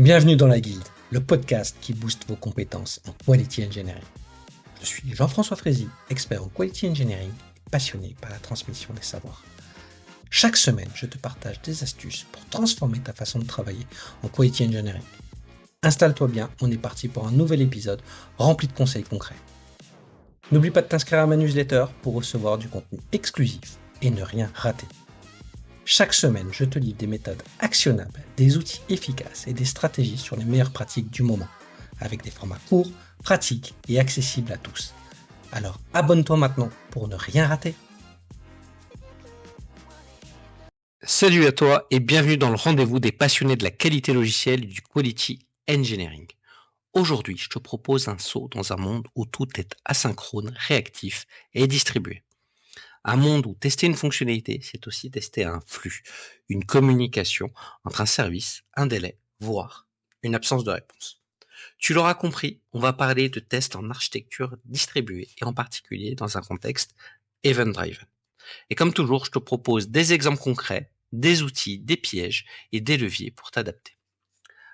Bienvenue dans la Guilde, le podcast qui booste vos compétences en Quality Engineering. Je suis Jean-François Frézy, expert en Quality Engineering et passionné par la transmission des savoirs. Chaque semaine, je te partage des astuces pour transformer ta façon de travailler en Quality Engineering. Installe-toi bien, on est parti pour un nouvel épisode rempli de conseils concrets. N'oublie pas de t'inscrire à ma newsletter pour recevoir du contenu exclusif et ne rien rater. Chaque semaine, je te livre des méthodes actionnables, des outils efficaces et des stratégies sur les meilleures pratiques du moment, avec des formats courts, pratiques et accessibles à tous. Alors abonne-toi maintenant pour ne rien rater. Salut à toi et bienvenue dans le rendez-vous des passionnés de la qualité logicielle et du Quality Engineering. Aujourd'hui, je te propose un saut dans un monde où tout est asynchrone, réactif et distribué. Un monde où tester une fonctionnalité, c'est aussi tester un flux, une communication entre un service, un délai, voire une absence de réponse. Tu l'auras compris, on va parler de tests en architecture distribuée et en particulier dans un contexte event-driven. Et comme toujours, je te propose des exemples concrets, des outils, des pièges et des leviers pour t'adapter.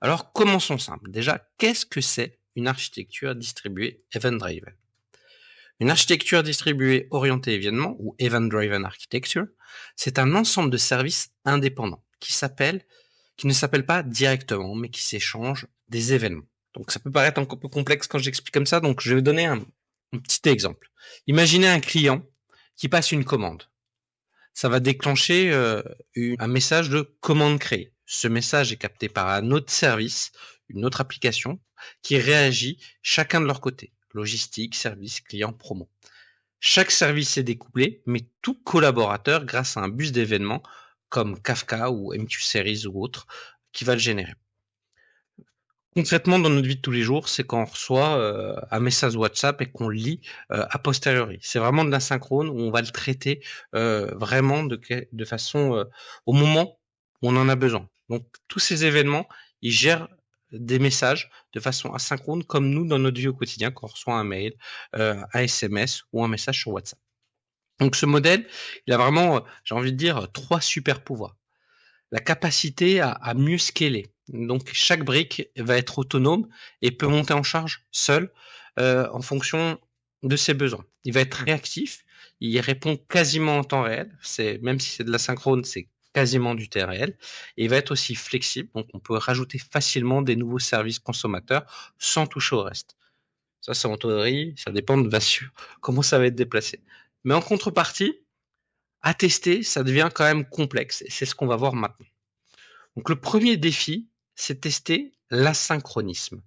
Alors commençons simple. Déjà, qu'est-ce que c'est une architecture distribuée event-driven ? Une architecture distribuée orientée événement ou Event-Driven Architecture, c'est un ensemble de services indépendants qui ne s'appellent pas directement, mais qui s'échangent des événements. Donc ça peut paraître un peu complexe quand j'explique comme ça, donc je vais donner un petit exemple. Imaginez un client qui passe une commande. Ça va déclencher un message de commande créée. Ce message est capté par un autre service, une autre application, qui réagit chacun de leur côté. Logistique, service, client, promo. Chaque service est découplé, mais tout collaborateur grâce à un bus d'événements comme Kafka ou MQ-Series ou autre qui va le générer. Concrètement, dans notre vie de tous les jours, c'est quand on reçoit un message WhatsApp et qu'on le lit a posteriori. C'est vraiment de l'asynchrone où on va le traiter vraiment de façon au moment où on en a besoin. Donc tous ces événements, ils gèrent des messages de façon asynchrone comme nous dans notre vie au quotidien quand on reçoit un mail, un SMS ou un message sur WhatsApp. Donc ce modèle, il a vraiment, j'ai envie de dire, 3 super pouvoirs. La capacité à mieux scaler. Donc chaque brique va être autonome et peut monter en charge seul en fonction de ses besoins. Il va être réactif, il répond quasiment en temps réel, même si c'est de l'asynchrone, c'est quasiment du temps réel. Et il va être aussi flexible, donc on peut rajouter facilement des nouveaux services consommateurs sans toucher au reste. Ça, c'est en théorie, ça dépend de bien sûr comment ça va être déplacé. Mais en contrepartie, à tester, ça devient quand même complexe et c'est ce qu'on va voir maintenant. Donc le premier défi, c'est tester l'asynchronisme.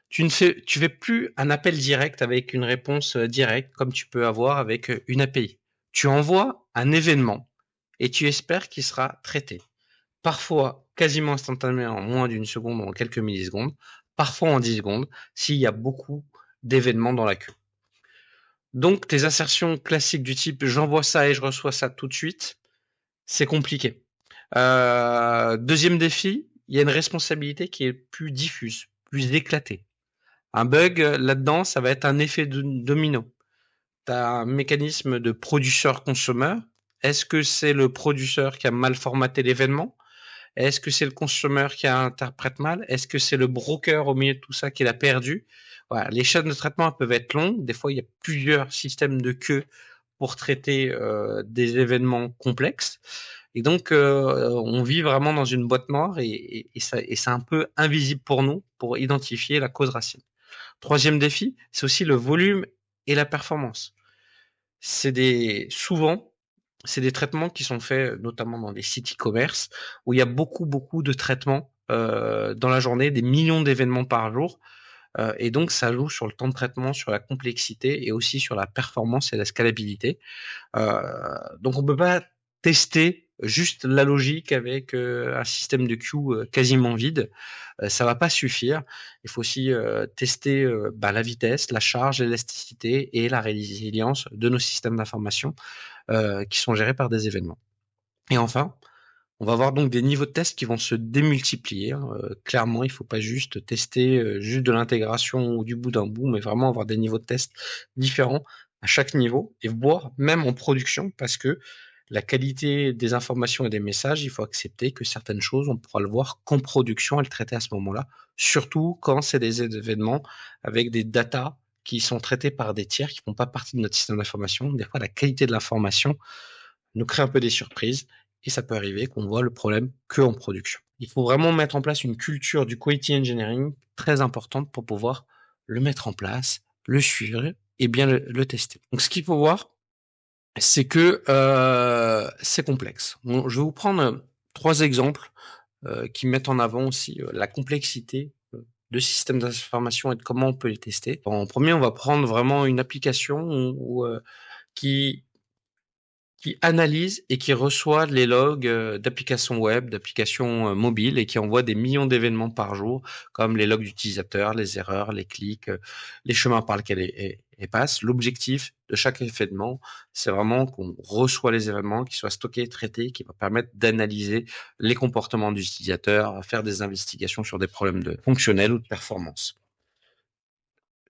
Tu fais plus un appel direct avec une réponse directe comme tu peux avoir avec une API. Tu envoies un événement et tu espères qu'il sera traité. Parfois quasiment instantanément en moins d'une seconde ou en quelques millisecondes, parfois en 10 secondes s'il y a beaucoup d'événements dans la queue. Donc tes assertions classiques du type j'envoie ça et je reçois ça tout de suite, c'est compliqué. Deuxième défi, il y a une responsabilité qui est plus diffuse, plus éclatée. Un bug là-dedans, ça va être un effet domino. Tu as un mécanisme de producteur-consommeur. Est-ce que c'est le producteur qui a mal formaté l'événement? Est-ce que c'est le consommeur qui interprète mal? Est-ce que c'est le broker au milieu de tout ça qui l'a perdu? Voilà, les chaînes de traitement peuvent être longues. Des fois, il y a plusieurs systèmes de queue pour traiter des événements complexes. Et donc, on vit vraiment dans une boîte noire et c'est un peu invisible pour nous pour identifier la cause racine. Troisième défi, c'est aussi le volume et la performance. Souvent, c'est des traitements qui sont faits notamment dans des sites e-commerce où il y a beaucoup de traitements dans la journée, des millions d'événements par jour. Et donc, ça joue sur le temps de traitement, sur la complexité et aussi sur la performance et la scalabilité. Donc, on peut pas tester juste la logique avec un système de queue quasiment vide. Ça va pas suffire. Il faut aussi tester la vitesse, la charge, l'élasticité et la résilience de nos systèmes d'information qui sont gérés par des événements. Et enfin, on va avoir donc des niveaux de test qui vont se démultiplier. Clairement, il ne faut pas juste tester juste de l'intégration ou du bout d'un bout, mais vraiment avoir des niveaux de test différents à chaque niveau et voire même en production parce que la qualité des informations et des messages, il faut accepter que certaines choses, on pourra le voir qu'en production et le traiter à ce moment-là, surtout quand c'est des événements avec des datas qui sont traités par des tiers qui font pas partie de notre système d'information. Des fois, la qualité de l'information nous crée un peu des surprises et ça peut arriver qu'on voit le problème que en production. Il faut vraiment mettre en place une culture du quality engineering très importante pour pouvoir le mettre en place, le suivre et bien le tester. Donc, ce qu'il faut voir, c'est que c'est complexe. Bon, je vais vous prendre 3 exemples qui mettent en avant aussi la complexité de systèmes d'information et de comment on peut les tester. En premier, on va prendre vraiment une application qui qui analyse et qui reçoit les logs d'applications web, d'applications mobiles et qui envoie des millions d'événements par jour, comme les logs d'utilisateurs, les erreurs, les clics, les chemins par lesquels elle passe. L'objectif de chaque événement, c'est vraiment qu'on reçoit les événements, qu'ils soient stockés, traités, qui va permettre d'analyser les comportements des utilisateurs, faire des investigations sur des problèmes de fonctionnels ou de performance.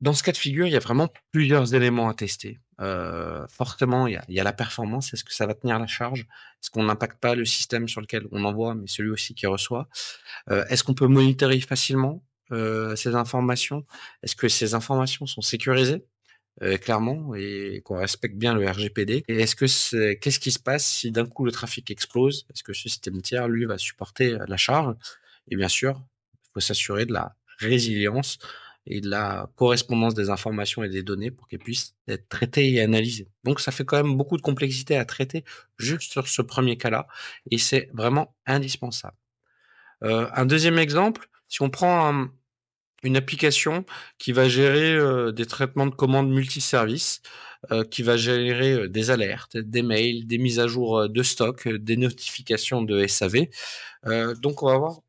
Dans ce cas de figure, il y a vraiment plusieurs éléments à tester. Fortement, il y a la performance. Est-ce que ça va tenir la charge? Est-ce qu'on n'impacte pas le système sur lequel on envoie, mais celui aussi qui reçoit? Est-ce qu'on peut monitorer facilement ces informations? Est-ce que ces informations sont sécurisées? Clairement, et qu'on respecte bien le RGPD. Et qu'est-ce qui se passe si d'un coup le trafic explose? Est-ce que ce système tiers, lui, va supporter la charge? Et bien sûr, il faut s'assurer de la résilience et de la correspondance des informations et des données pour qu'elles puissent être traitées et analysées. Donc, ça fait quand même beaucoup de complexité à traiter juste sur ce premier cas-là, et c'est vraiment indispensable. Un deuxième exemple, si on prend une application qui va gérer des traitements de commandes multiservices, qui va gérer des alertes, des mails, des mises à jour de stock, des notifications de SAV. Donc, on va avoir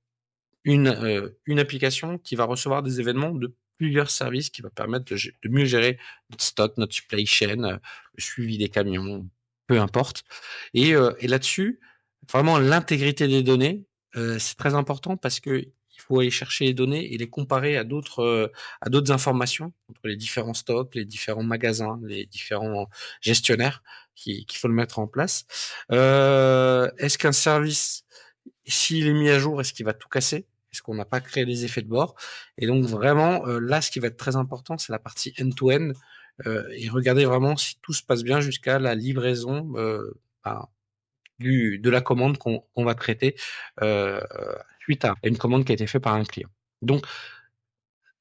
une application qui va recevoir des événements de plusieurs services qui va permettre de mieux gérer notre stock, notre supply chain, le suivi des camions, peu importe. Et là-dessus, vraiment l'intégrité des données, c'est très important parce que il faut aller chercher les données et les comparer à d'autres informations entre les différents stocks, les différents magasins, les différents gestionnaires qu'il faut le mettre en place. Est-ce qu'un service, s'il est mis à jour, est-ce qu'il va tout casser? Est-ce qu'on n'a pas créé des effets de bord? Et donc vraiment, là, ce qui va être très important, c'est la partie end-to-end, et regarder vraiment si tout se passe bien jusqu'à la livraison ben, de la commande qu'on va traiter suite à une commande qui a été faite par un client. Donc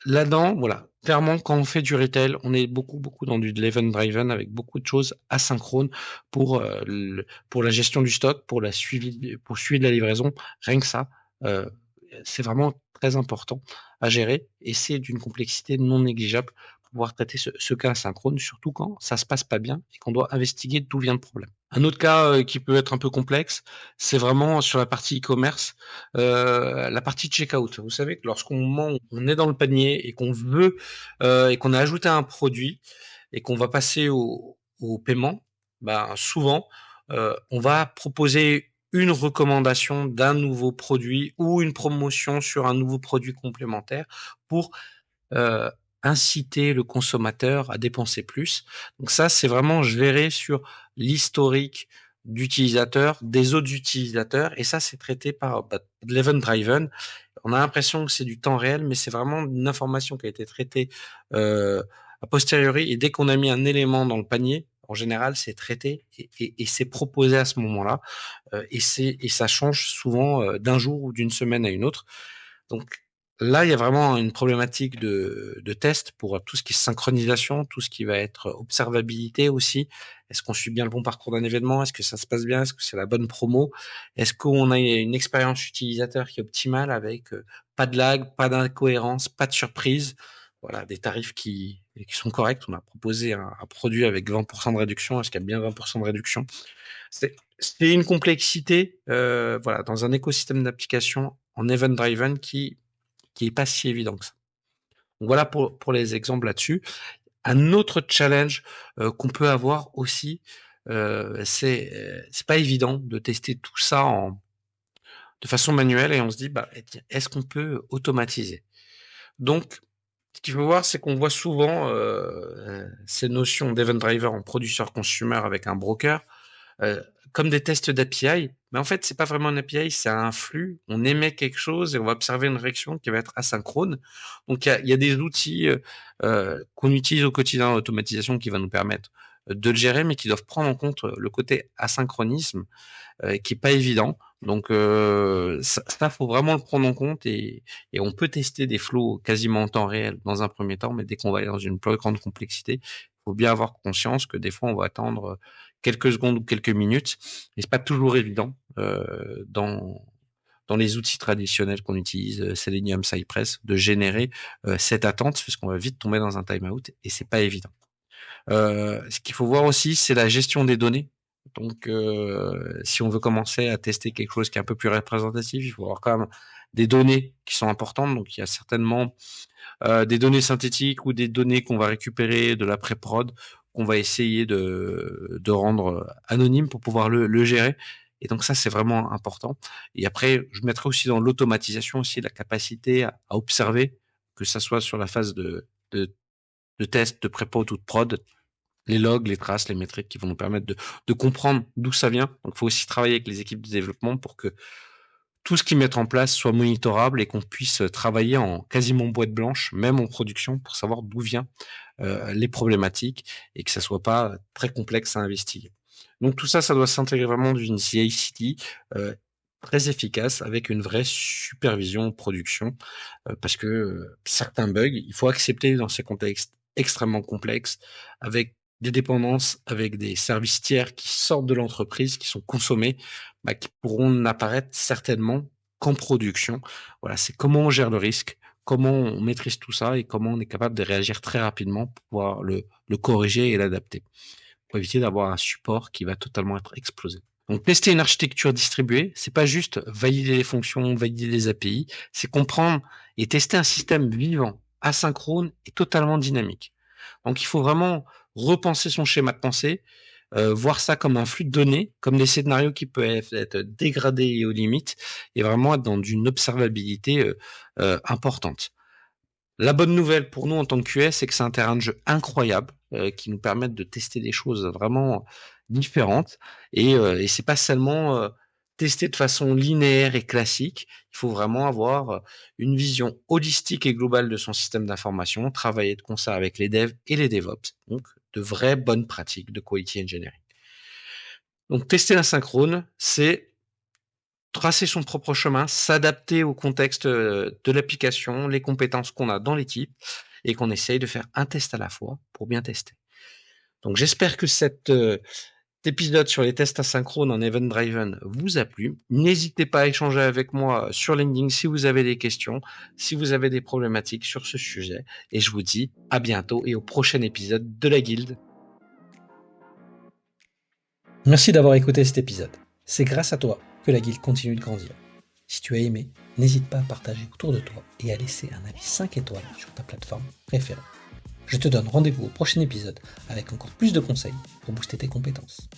là-dedans, voilà, clairement, quand on fait du retail, on est beaucoup dans du event-driven avec beaucoup de choses asynchrones pour la gestion du stock, pour pour le suivi de la livraison. Rien que ça, euh, c'est vraiment très important à gérer et c'est d'une complexité non négligeable pour pouvoir traiter ce cas asynchrone, surtout quand ça se passe pas bien et qu'on doit investiguer d'où vient le problème. Un autre cas qui peut être un peu complexe, c'est vraiment sur la partie e-commerce, la partie checkout. Vous savez que on est dans le panier et qu'on veut et qu'on a ajouté un produit et qu'on va passer au paiement, ben souvent on va proposer une recommandation d'un nouveau produit ou une promotion sur un nouveau produit complémentaire pour euh, inciter le consommateur à dépenser plus. Donc ça, c'est vraiment géré sur l'historique d'utilisateurs, des autres utilisateurs, et ça, c'est traité par de l'event driven. On a l'impression que c'est du temps réel, mais c'est vraiment une information qui a été traitée euh, a posteriori, et dès qu'on a mis un élément dans le panier, en général, c'est traité et c'est proposé à ce moment-là, et ça change souvent d'un jour ou d'une semaine à une autre. Donc là, il y a vraiment une problématique de test pour tout ce qui est synchronisation, tout ce qui va être observabilité aussi. Est-ce qu'on suit bien le bon parcours d'un événement? Est-ce que ça se passe bien? Est-ce que c'est la bonne promo? Est-ce qu'on a une expérience utilisateur qui est optimale avec pas de lag, pas d'incohérence, pas de surprise? Voilà, des tarifs qui sont corrects. On a proposé un produit avec 20% de réduction. Est-ce qu'il y a bien 20% de réduction? C'est une complexité, voilà, dans un écosystème d'applications en event-driven qui est pas si évident que ça. Donc voilà pour les exemples là-dessus. Un autre challenge qu'on peut avoir aussi, c'est pas évident de tester tout ça de façon manuelle et on se dit, bah, est-ce qu'on peut automatiser? Donc, ce qu'il faut voir, c'est qu'on voit souvent ces notions d'event driver en producer-consumer avec un broker. comme des tests d'API, mais en fait, c'est pas vraiment un API, c'est un flux. On émet quelque chose et on va observer une réaction qui va être asynchrone. Donc, il y a des outils qu'on utilise au quotidien en automatisation qui va nous permettre de le gérer, mais qui doivent prendre en compte le côté asynchronisme qui est pas évident. Donc ça faut vraiment le prendre en compte et on peut tester des flows quasiment en temps réel dans un premier temps, mais dès qu'on va aller dans une plus grande complexité, il faut bien avoir conscience que des fois on va attendre quelques secondes ou quelques minutes et c'est pas toujours évident dans les outils traditionnels qu'on utilise, Selenium, Cypress, de générer cette attente parce qu'on va vite tomber dans un timeout et c'est pas évident. Ce qu'il faut voir aussi, c'est la gestion des données. Donc, si on veut commencer à tester quelque chose qui est un peu plus représentatif, il faut avoir quand même des données qui sont importantes. Donc, il y a certainement des données synthétiques ou des données qu'on va récupérer de la pré-prod qu'on va essayer de rendre anonyme pour pouvoir le gérer. Et donc ça, c'est vraiment important. Et après, je mettrai aussi dans l'automatisation aussi la capacité à observer, que ça soit sur la phase de test, de pré-prod ou de prod, les logs, les traces, les métriques qui vont nous permettre de comprendre d'où ça vient. Donc, il faut aussi travailler avec les équipes de développement pour que tout ce qu'ils mettent en place soit monitorable et qu'on puisse travailler en quasiment boîte blanche, même en production, pour savoir d'où viennent les problématiques et que ça soit pas très complexe à investiguer. Donc tout ça, ça doit s'intégrer vraiment dans une CI/CD très efficace avec une vraie supervision production parce que certains bugs, il faut accepter dans ces contextes extrêmement complexes avec des dépendances, avec des services tiers qui sortent de l'entreprise, qui sont consommés, qui pourront n'apparaître certainement qu'en production. Voilà, c'est comment on gère le risque, comment on maîtrise tout ça et comment on est capable de réagir très rapidement pour pouvoir le corriger et l'adapter, pour éviter d'avoir un support qui va totalement être explosé. Donc, tester une architecture distribuée, c'est pas juste valider les fonctions, valider les API, c'est comprendre et tester un système vivant, asynchrone et totalement dynamique. Donc, il faut vraiment repenser son schéma de pensée, voir ça comme un flux de données, comme des scénarios qui peuvent être dégradés et aux limites, et vraiment être dans une observabilité importante. La bonne nouvelle pour nous en tant que QS, c'est que c'est un terrain de jeu incroyable qui nous permet de tester des choses vraiment différentes et c'est pas seulement tester de façon linéaire et classique. Il faut vraiment avoir une vision holistique et globale de son système d'information, travailler de concert avec les devs et les DevOps, donc de vraies bonnes pratiques de quality engineering. Donc tester l'asynchrone, c'est tracer son propre chemin, s'adapter au contexte de l'application, les compétences qu'on a dans l'équipe et qu'on essaye de faire un test à la fois pour bien tester. Donc j'espère que cet épisode sur les tests asynchrones en Event Driven vous a plu. N'hésitez pas à échanger avec moi sur LinkedIn si vous avez des questions, si vous avez des problématiques sur ce sujet. Et je vous dis à bientôt et au prochain épisode de la Guilde. Merci d'avoir écouté cet épisode. C'est grâce à toi que la Guilde continue de grandir. Si tu as aimé, n'hésite pas à partager autour de toi et à laisser un avis 5 étoiles sur ta plateforme préférée. Je te donne rendez-vous au prochain épisode avec encore plus de conseils pour booster tes compétences.